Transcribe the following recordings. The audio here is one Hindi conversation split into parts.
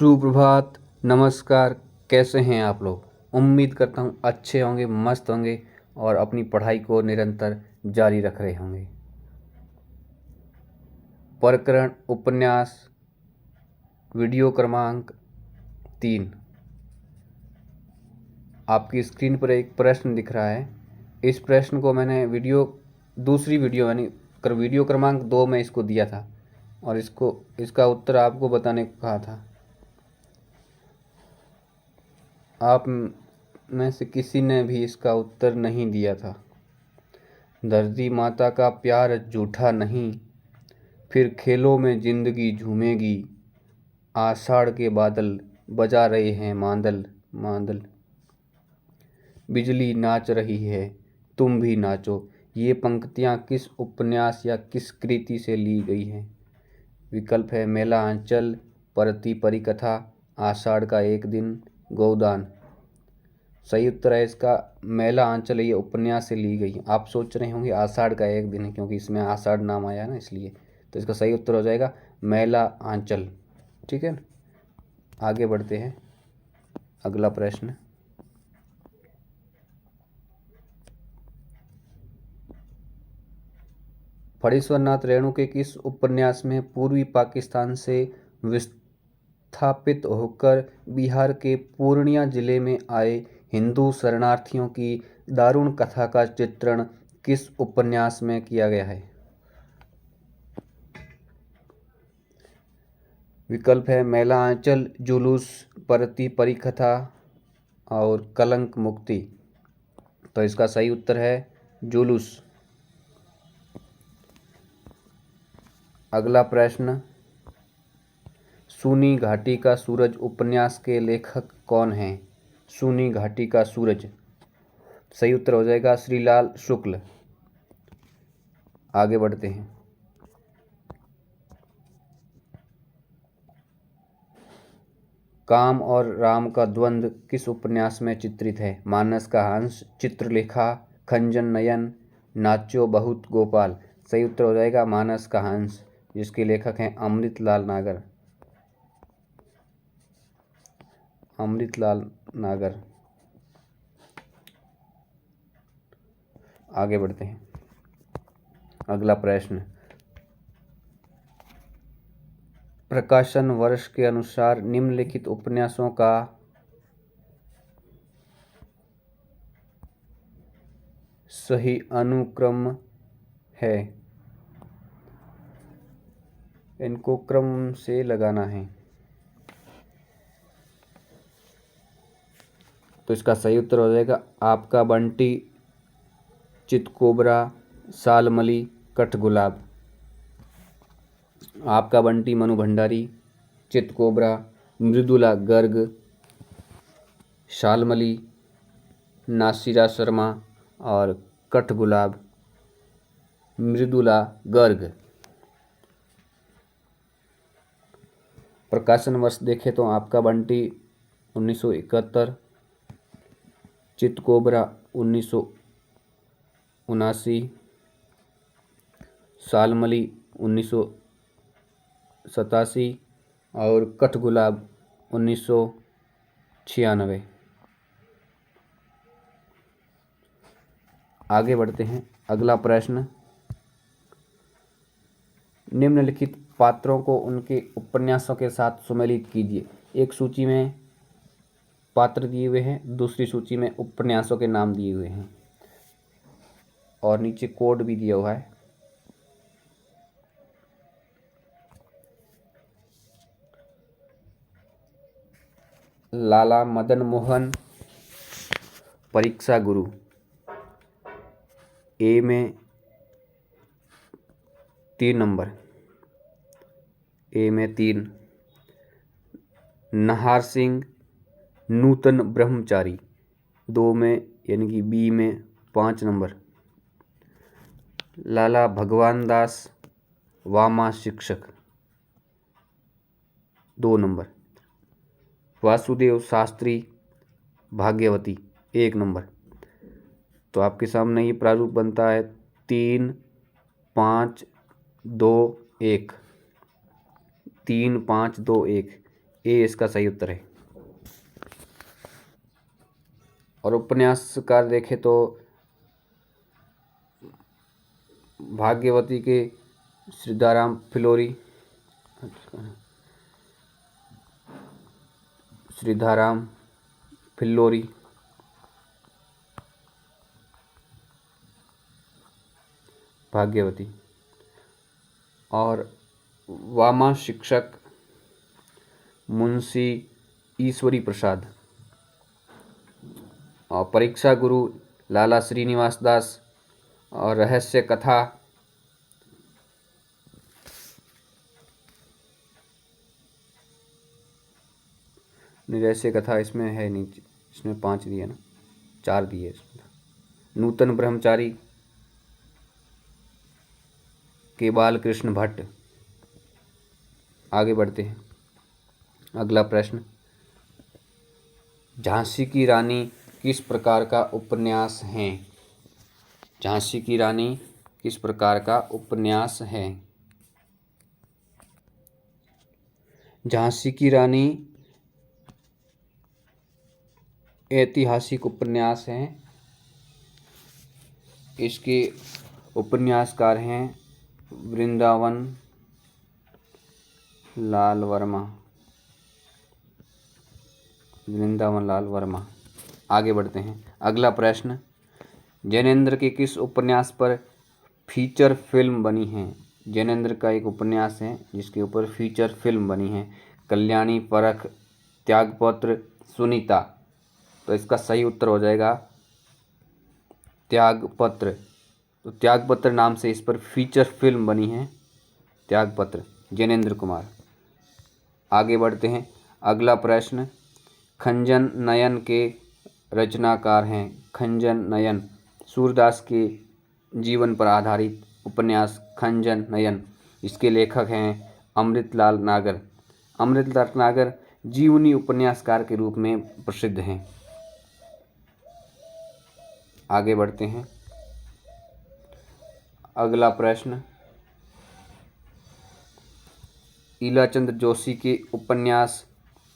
सुप्रभात, नमस्कार। कैसे हैं आप लोग? उम्मीद करता हूँ अच्छे होंगे, मस्त होंगे और अपनी पढ़ाई को निरंतर जारी रख रहे होंगे। प्रकरण उपन्यास वीडियो क्रमांक 3। आपकी स्क्रीन पर एक प्रश्न दिख रहा है। इस प्रश्न को मैंने वीडियो क्रमांक 2 में इसको दिया था और इसका उत्तर आपको बताने को कहा था। आप में से किसी ने भी इसका उत्तर नहीं दिया था। धरती माता का प्यार झूठा नहीं, फिर खेलों में जिंदगी झूमेगी। आषाढ़ के बादल बजा रहे हैं मांदल मांदल। बिजली नाच रही है, तुम भी नाचो। ये पंक्तियाँ किस उपन्यास या किस कृति से ली गई हैं? विकल्प है मेला आंचल, परती परिकथा, आषाढ़ का एक दिन, गोदान। सही उत्तर है इसका मेला आंचल। ये उपन्यास से ली गई। आप सोच रहे होंगे आषाढ़ का एक दिन है, क्योंकि इसमें आषाढ़ नाम आया ना, इसलिए। तो इसका सही उत्तर हो जाएगा मेला आंचल। ठीक है, आगे बढ़ते हैं। अगला प्रश्न, फणीश्वर नाथ रेणु के किस उपन्यास में पूर्वी पाकिस्तान से विस्थापित होकर बिहार के पूर्णिया जिले में आए हिंदू शरणार्थियों की दारुण कथा का चित्रण किस उपन्यास में किया गया है? विकल्प है मेला आंचल, जुलूस, परती परिकथा और कलंक मुक्ति। तो इसका सही उत्तर है जुलूस। अगला प्रश्न, सूनी घाटी का सूरज उपन्यास के लेखक कौन हैं? सूनी घाटी का सूरज। सही उत्तर हो जाएगा श्रीलाल शुक्ल। आगे बढ़ते हैं। काम और राम का द्वंद्व किस उपन्यास में चित्रित है? मानस का हंस, चित्रलेखा, खंजन नयन, नाचो बहुत गोपाल। सही उत्तर हो जाएगा मानस का हंस, जिसके लेखक हैं अमृतलाल नागर। आगे बढ़ते हैं। अगला प्रश्न, प्रकाशन वर्ष के अनुसार निम्नलिखित उपन्यासों का सही अनुक्रम है। इनको क्रम से लगाना है। तो इसका सही उत्तर हो जाएगा आपका बंटी, चितकोबरा, सालमली, कठगुलाब। आपका बंटी मनु भंडारी, चितकोबरा मृदुला गर्ग, शालमली नासिरा शर्मा और कठगुलाब मृदुला गर्ग। प्रकाशन वर्ष देखें तो आपका बंटी 1971, चितकोबरा 1979, सालमली 1987 और कठगुलाब 1996। आगे बढ़ते हैं। अगला प्रश्न, निम्नलिखित पात्रों को उनके उपन्यासों के साथ सुमेलित कीजिए। एक सूची में पात्र दिए हुए हैं, दूसरी सूची में उपन्यासों के नाम दिए हुए हैं और नीचे कोड भी दिया हुआ है। लाला मदन मोहन, परीक्षा गुरु। ए में 3 नंबर, ए में 3। नहार सिंह, नूतन ब्रह्मचारी। 2 में यानी कि बी में 5 नंबर। लाला भगवान दास, वामा शिक्षक। 2 नंबर। वासुदेव शास्त्री, भाग्यवती। 1 नंबर। तो आपके सामने ये प्रारूप बनता है 3 5 2 1। 3 5 2 1। ए इसका सही उत्तर है। और उपन्यासकार देखें तो भाग्यवती के श्रीधाराम फिल्लोरी, श्रीधाराम फिल्लोरी, भाग्यवती। और वामा शिक्षक मुंशी ईश्वरी प्रसाद। और परीक्षा गुरु लाला श्रीनिवास दास। और रहस्य कथा रहस्य कथा इसमें है नहीं, इसमें 5 दिए ना, 4 दिए इसमें। नूतन ब्रह्मचारी के बालकृष्ण भट्ट। आगे बढ़ते हैं। अगला प्रश्न, झांसी की रानी किस प्रकार का उपन्यास है? झांसी की रानी किस प्रकार का उपन्यास है? झांसी की रानी ऐतिहासिक उपन्यास है। इसके उपन्यासकार हैं वृंदावन लाल वर्मा। वृंदावन लाल वर्मा। आगे बढ़ते हैं। अगला प्रश्न, जैनेन्द्र के किस उपन्यास पर फीचर फिल्म बनी है? जैनेन्द्र का एक उपन्यास है जिसके ऊपर फीचर फिल्म बनी है। कल्याणी, परख, त्यागपत्र, सुनीता। तो इसका सही उत्तर हो जाएगा त्यागपत्र। तो त्यागपत्र नाम से इस पर फीचर फिल्म बनी है, त्यागपत्र, जैनेन्द्र कुमार। आगे बढ़ते हैं। अगला प्रश्न, खंजन नयन के रचनाकार हैं। खंजन नयन सूरदास के जीवन पर आधारित उपन्यास खंजन नयन। इसके लेखक हैं अमृतलाल नागर। अमृतलाल नागर जीवनी उपन्यासकार के रूप में प्रसिद्ध हैं। आगे बढ़ते हैं। अगला प्रश्न, ईलाचंद जोशी के उपन्यास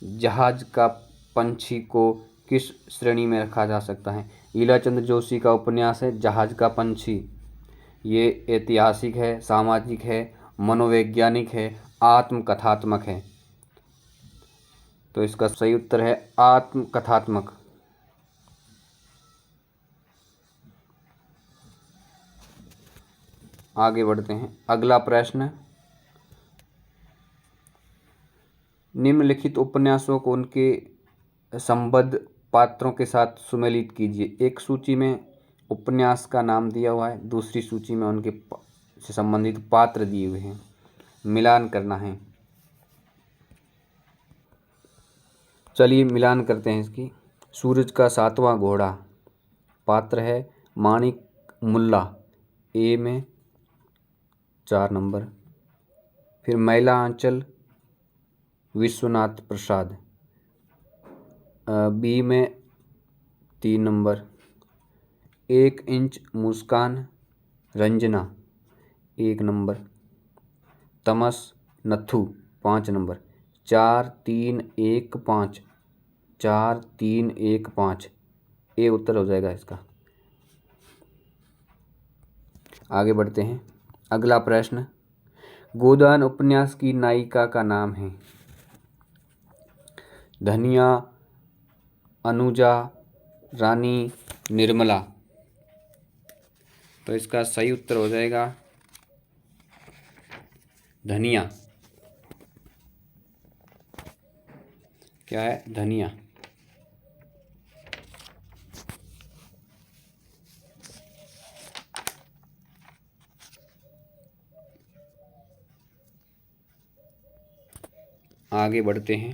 जहाज का पंछी को किस श्रेणी में रखा जा सकता है? ईलाचंद जोशी का उपन्यास है जहाज का पंछी। ये ऐतिहासिक है, सामाजिक है, मनोवैज्ञानिक है, आत्मकथात्मक है। तो इसका सही उत्तर है आत्मकथात्मक। आगे बढ़ते हैं। अगला प्रश्न, निम्नलिखित उपन्यासों को उनके संबद्ध पात्रों के साथ सुमेलित कीजिए। एक सूची में उपन्यास का नाम दिया हुआ है, दूसरी सूची में उनके से संबंधित पात्र दिए हुए हैं, मिलान करना है। चलिए मिलान करते हैं इसकी। सूरज का 7वां घोड़ा, पात्र है माणिक मुल्ला, ए में 4 नंबर। फिर मैला आंचल विश्वनाथ प्रसाद, बी में 3 नंबर। 1 इंच मुस्कान रंजना, 1 नंबर। तमस नथु, 5 नंबर। 4 3 1 5, 4 3 1 5, ए उत्तर हो जाएगा इसका। आगे बढ़ते हैं। अगला प्रश्न, गोदान उपन्यास की नायिका का नाम है? धनिया, अनुजा, रानी, निर्मला। तो इसका सही उत्तर हो जाएगा धनिया। क्या है? धनिया। आगे बढ़ते हैं।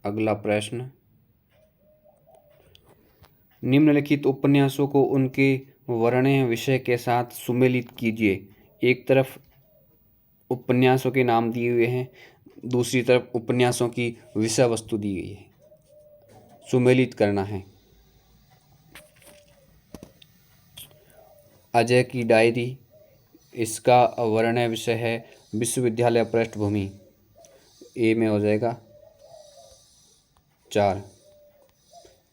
अगला प्रश्न, निम्नलिखित उपन्यासों को उनके वर्णन विषय के साथ सुमेलित कीजिए। एक तरफ उपन्यासों के नाम दिए हुए हैं, दूसरी तरफ उपन्यासों की विषय वस्तु दी गई है, सुमेलित करना है। अजय की डायरी, इसका वर्णन विषय है विश्वविद्यालय पृष्ठभूमि। ए में हो जाएगा 4।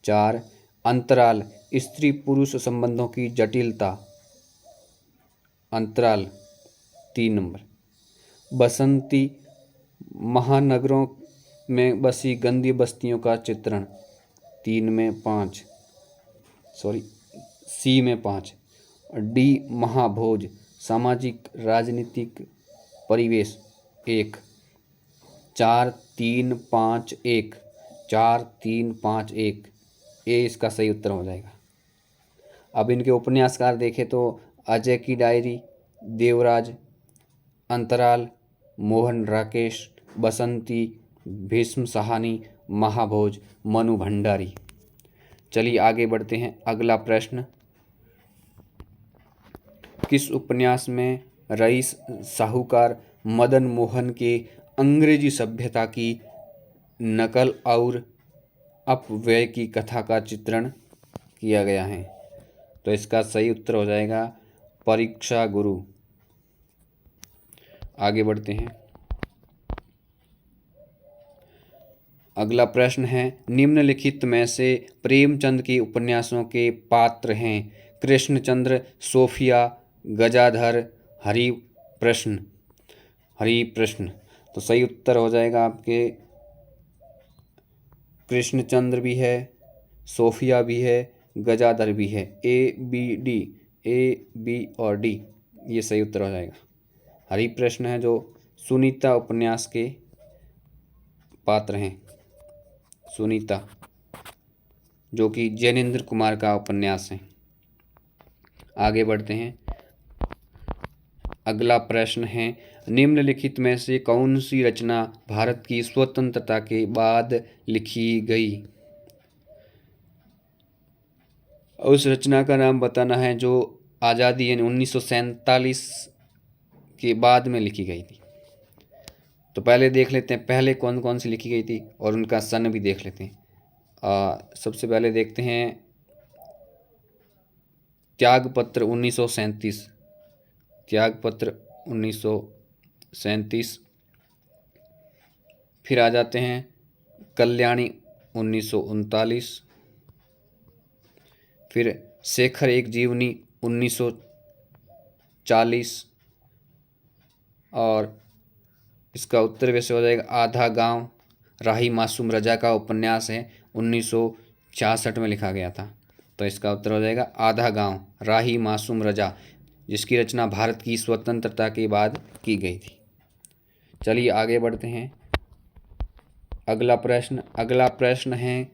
4 अंतराल स्त्री पुरुष संबंधों की जटिलता, अंतराल 3 नंबर। बसंती महानगरों में बसी गंदी बस्तियों का चित्रण, 3 में 5, सॉरी सी में 5। डी महाभोज सामाजिक राजनीतिक परिवेश, 1। 4 3 5 1, 4 3 5 1, ये इसका सही उत्तर हो जाएगा। अब इनके उपन्यासकार देखें तो अजय की डायरी, देवराज, अंतराल, मोहन राकेश, बसंती, भीष्म साहनी, महाभोज, मनु भंडारी। चलिए आगे बढ़ते हैं। अगला प्रश्न, किस उपन्यास में रईस साहूकार मदन मोहन के अंग्रेजी सभ्यता की नकल और अपव्यय की कथा का चित्रण किया गया है? तो इसका सही उत्तर हो जाएगा परीक्षा गुरु। आगे बढ़ते हैं। अगला प्रश्न है, निम्नलिखित में से प्रेमचंद के उपन्यासों के पात्र हैं? कृष्णचंद्र, सोफिया, गजाधर, हरिप्रश्न। हरिप्रश्न तो सही उत्तर हो जाएगा आपके कृष्णचंद्र भी है, सोफिया भी है, गजाधर भी है। A B D, A B और डी ये सही उत्तर हो जाएगा। हरिप्रश्न है जो सुनीता उपन्यास के पात्र हैं। सुनीता जो कि जैनेन्द्र कुमार का उपन्यास है। आगे बढ़ते हैं। अगला प्रश्न है, निम्नलिखित में से कौन सी रचना भारत की स्वतंत्रता के बाद लिखी गई? उस रचना का नाम बताना है जो आज़ादी यानी 1947 के बाद में लिखी गई थी। तो पहले देख लेते हैं पहले कौन कौन सी लिखी गई थी और उनका सन भी देख लेते हैं। सबसे पहले देखते हैं त्यागपत्र 1937, त्यागपत्र 1937। फिर आ जाते हैं कल्याणी 1939। फिर शेखर एक जीवनी 1940 और इसका उत्तर वैसे हो जाएगा आधा गांव। राही मासूम रजा का उपन्यास है, 1966 में लिखा गया था। तो इसका उत्तर हो जाएगा आधा गांव, राही मासूम रजा, जिसकी रचना भारत की स्वतंत्रता के बाद की गई थी। चलिए आगे बढ़ते हैं। अगला प्रश्न है,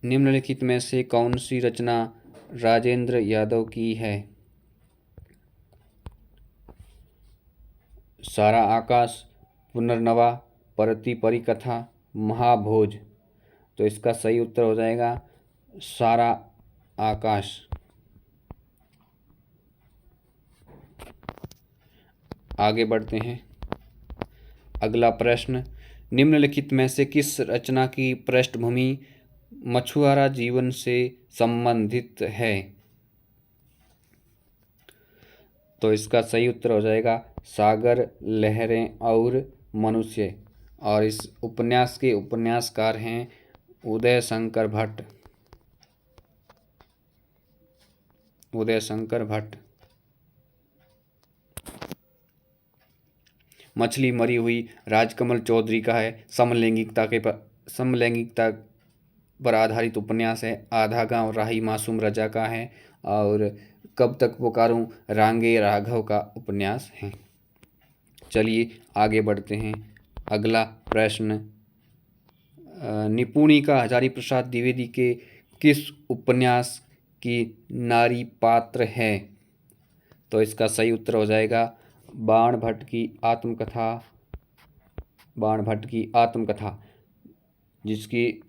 निम्नलिखित में से कौन सी रचना राजेंद्र यादव की है? सारा आकाश, पुनर्नवा, परती परिकथा, महाभोज। तो इसका सही उत्तर हो जाएगा सारा आकाश। आगे बढ़ते हैं। अगला प्रश्न, निम्नलिखित में से किस रचना की पृष्ठभूमि मछुआरा जीवन से संबंधित है? तो इसका सही उत्तर हो जाएगा सागर, लहरें और मनुष्य। और इस उपन्यास के उपन्यासकार हैं उदय शंकर भट्ट। उदय शंकर भट्ट। मछली मरी हुई राजकमल चौधरी का है, समलैंगिकता पर आधारित उपन्यास है। आधा गांव राही मासूम रजा का है और कब तक पुकारूं रांगे राघव का उपन्यास है। चलिए आगे बढ़ते हैं। अगला प्रश्न, निपुणिका हजारी प्रसाद द्विवेदी के किस उपन्यास की नारी पात्र है? तो इसका सही उत्तर हो जाएगा बाण भट्ट की आत्मकथा। बाण भट्ट की आत्मकथा जिसकी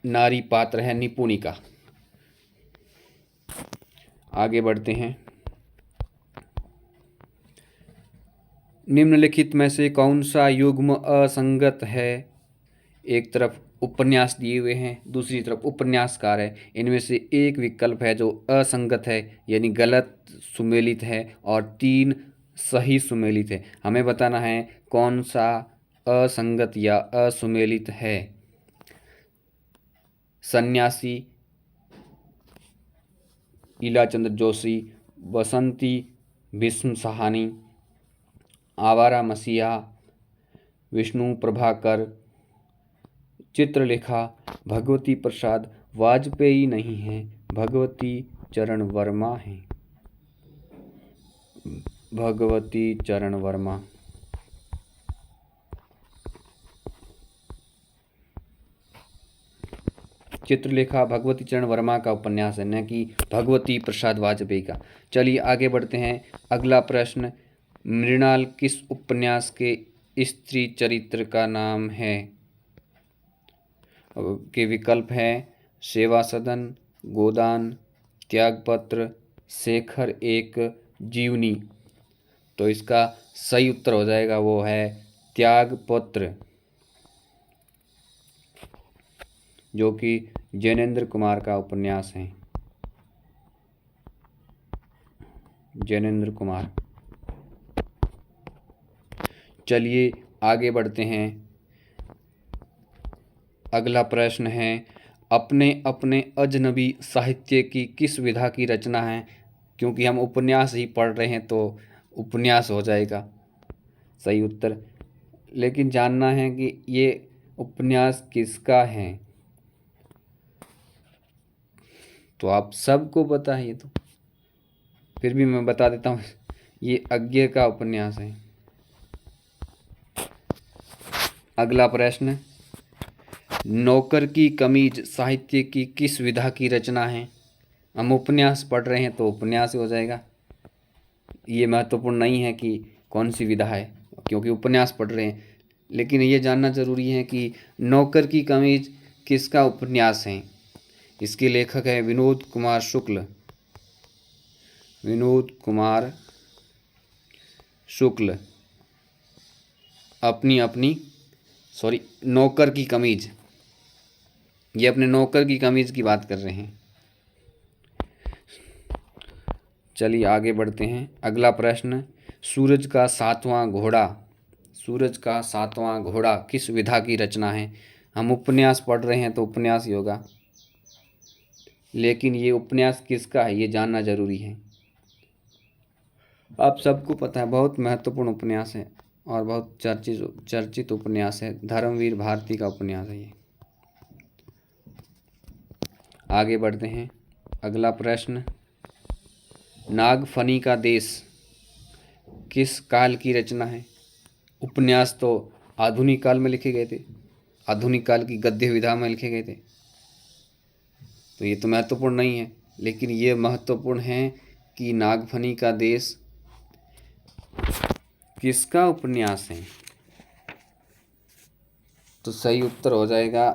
नारी पात्र है निपुणिका। आगे बढ़ते हैं। निम्नलिखित में से कौन सा युग्म असंगत है? एक तरफ उपन्यास दिए हुए हैं, दूसरी तरफ उपन्यासकार है। इनमें से एक विकल्प है जो असंगत है यानी गलत सुमेलित है और 3 सही सुमेलित है। हमें बताना है कौन सा असंगत या असुमेलित है। सन्यासी ईलाचंद्र जोशी, बसंती भीष्म साहनी, आवारा मसीहा विष्णु प्रभाकर, चित्रलेखा भगवती प्रसाद वाजपेयी नहीं है, भगवती चरण वर्मा हैं। भगवती चरण वर्मा। चित्रलेखा भगवती चरण वर्मा का उपन्यास है, न कि भगवती प्रसाद वाजपेयी का। चलिए आगे बढ़ते हैं। अगला प्रश्न, मृणाल किस उपन्यास के स्त्री चरित्र का नाम है? के विकल्प हैं सेवा सदन, गोदान, त्यागपत्र, शेखर एक जीवनी। तो इसका सही उत्तर हो जाएगा वो है त्यागपत्र, जो कि जैनेन्द्र कुमार का उपन्यास है। जैनेन्द्र कुमार। चलिए आगे बढ़ते हैं। अगला प्रश्न है, अपने अपने अजनबी साहित्य की किस विधा की रचना है? क्योंकि हम उपन्यास ही पढ़ रहे हैं तो उपन्यास हो जाएगा सही उत्तर। लेकिन जानना है कि ये उपन्यास किसका है, तो आप सबको पता है ये तो, फिर भी मैं बता देता हूँ, ये अज्ञे का उपन्यास है। अगला प्रश्न, नौकर की कमीज साहित्य की किस विधा की रचना है? हम उपन्यास पढ़ रहे हैं तो उपन्यास हो जाएगा। ये महत्वपूर्ण नहीं है कि कौन सी विधा है, क्योंकि उपन्यास पढ़ रहे हैं। लेकिन ये जानना जरूरी है कि नौकर की कमीज किसका उपन्यास है। इसके लेखक है विनोद कुमार शुक्ल। विनोद कुमार शुक्ल। नौकर की कमीज, ये अपने नौकर की कमीज की बात कर रहे हैं। चलिए आगे बढ़ते हैं। अगला प्रश्न, सूरज का सातवां घोड़ा। सूरज का सातवां घोड़ा किस विधा की रचना है? हम उपन्यास पढ़ रहे हैं तो उपन्यास ही होगा, लेकिन ये उपन्यास किसका है ये जानना जरूरी है। आप सबको पता है, बहुत महत्वपूर्ण उपन्यास है और बहुत चर्चित उपन्यास है। धर्मवीर भारती का उपन्यास है ये। आगे बढ़ते हैं। अगला प्रश्न, नागफनी का देश किस काल की रचना है? उपन्यास तो आधुनिक काल में लिखे गए थे, आधुनिक काल की गद्य विधा में लिखे गए थे, तो ये तो महत्वपूर्ण नहीं है। लेकिन ये महत्वपूर्ण है कि नागफनी का देश किसका उपन्यास है। तो सही उत्तर हो जाएगा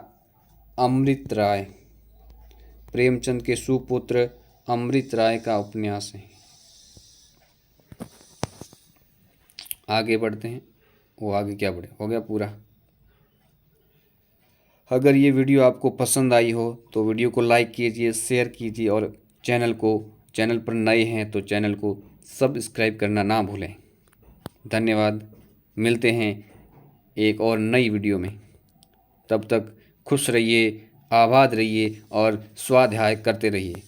अमृत राय। प्रेमचंद के सुपुत्र अमृत राय का उपन्यास है। आगे बढ़ते हैं। वो आगे क्या बढ़े, हो गया पूरा। अगर ये वीडियो आपको पसंद आई हो तो वीडियो को लाइक कीजिए, शेयर कीजिए और चैनल पर नए हैं तो चैनल को सब्सक्राइब करना ना भूलें। धन्यवाद। मिलते हैं एक और नई वीडियो में। तब तक खुश रहिए, आबाद रहिए और स्वाध्याय करते रहिए।